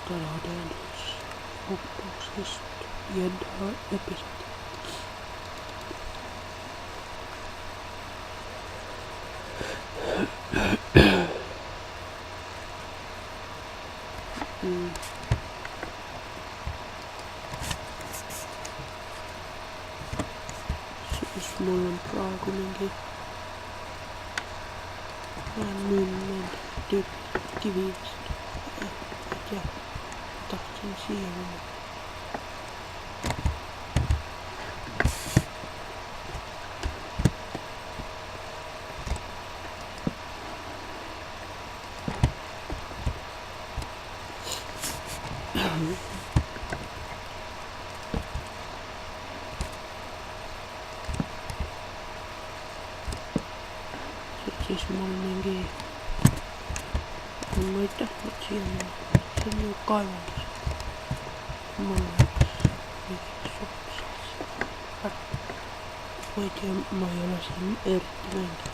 taloudellisesta episodi. Siis mulla on praegu mynnen kivistä. Ja tahtsin siihen. Siis monenkin on noita, mutta siinä on jo kaivannut. Mulla on mä en tiedä, mä ei ole sen erittäinkin.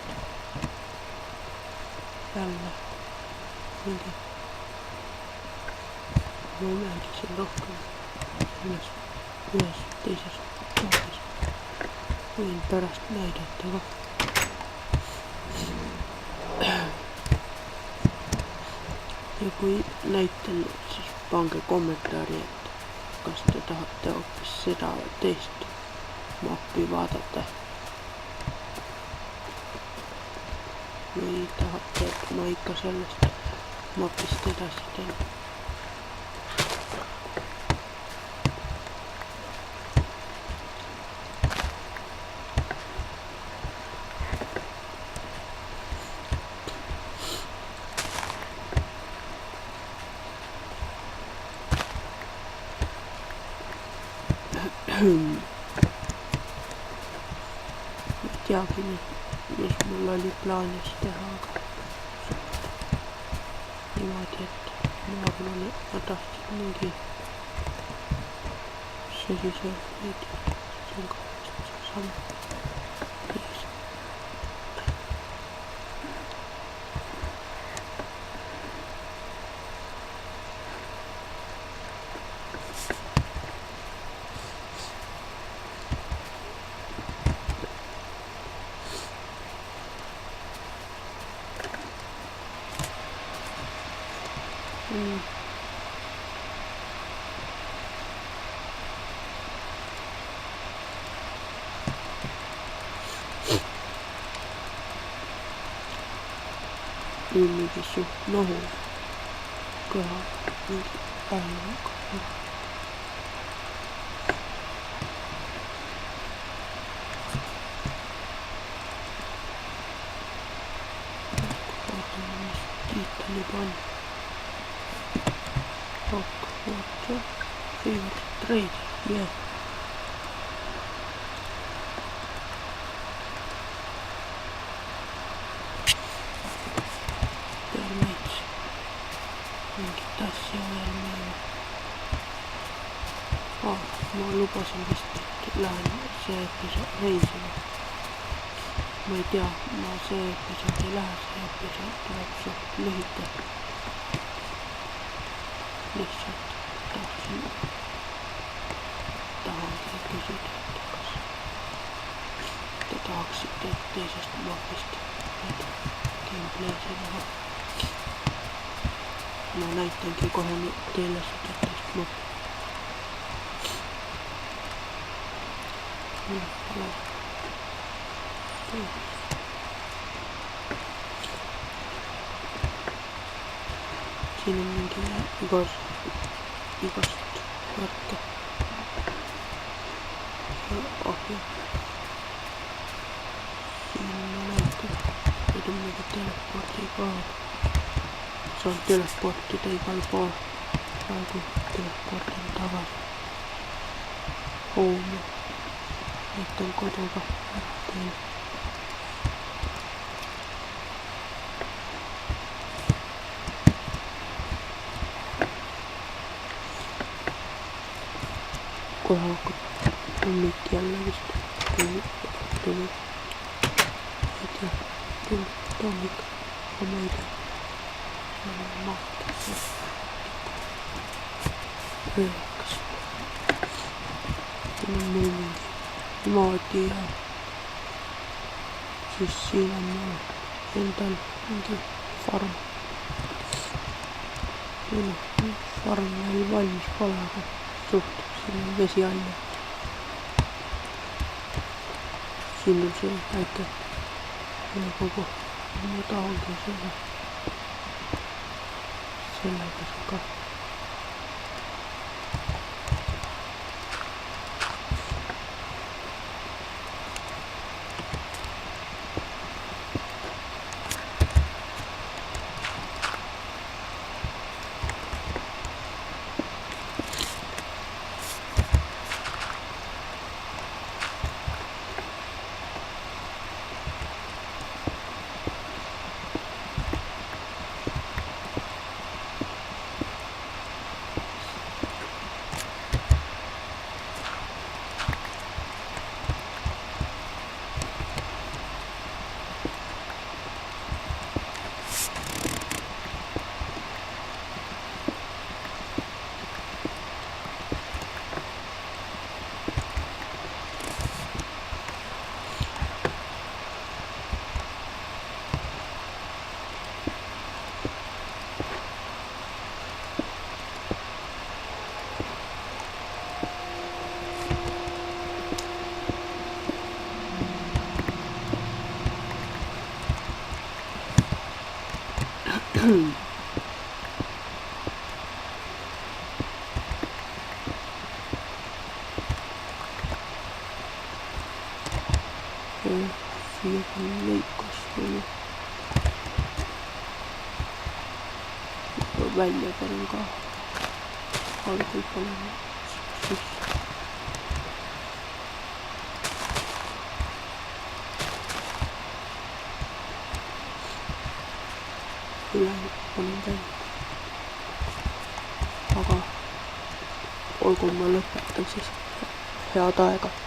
Tällä. Minkin. Mä näin sen rohkaan. Ylös teisessä taakassa. Voin perästä näytettävä. Joku näitten siis panke kommentaari, että kas te tahatte oppis sitä teistä. Mä oppii vaatata. Ei tahatte, että mä ikka sellaista. Mä oppis tätä sitten. Jaakin, jos mulla oli plaanissa tehdä aika niimoodi, että nuorena mä tahtsin niinkin se niitä sen kahdesta se sama biisi. Niinkin suht nohu. Kahaa. Niinkin päivän kahaa. Kiitteli paljon. Rock, water, favorite trade, yeah. Termeitsi. Minkin tässä on meillä. Mä lupasin pistää lähden se episodi reisillä. Mä ei tiedä, mä oon se episodi lähes se episodi tuossa lyhyttä. Lihtsalt tahtsin tahankin kysytä takas. Että tahaksitte etteisestä mapista näitä gameplaysia vähän. Mä näittenkin kohdannut teille sitä tästä mapista. Siinä on minkin ikosta vartta. Ohja. Siinä on näyttö. Ei tuu minkä teleporttia kaava. Se on teleportti teikalla pois. Alku teleportin takas. Home. Näitten kotolta lähteen. Kohan on nyt jälleen tuli ja tuli tommik omeita mahti se. Hyökkäs. Siinä on meininki. Maati ja siis siinä on kentän farm. Siinä on farm oli valmis palaa suht. Siinä on vesiaine. Siinä on se kaikki koko muuta onkin siellä. Siellä koska siihen leikkasi välja parankaa alkuun paljon kyllä on täynnä. Aga olgu ma lõpetan siis. Head aega.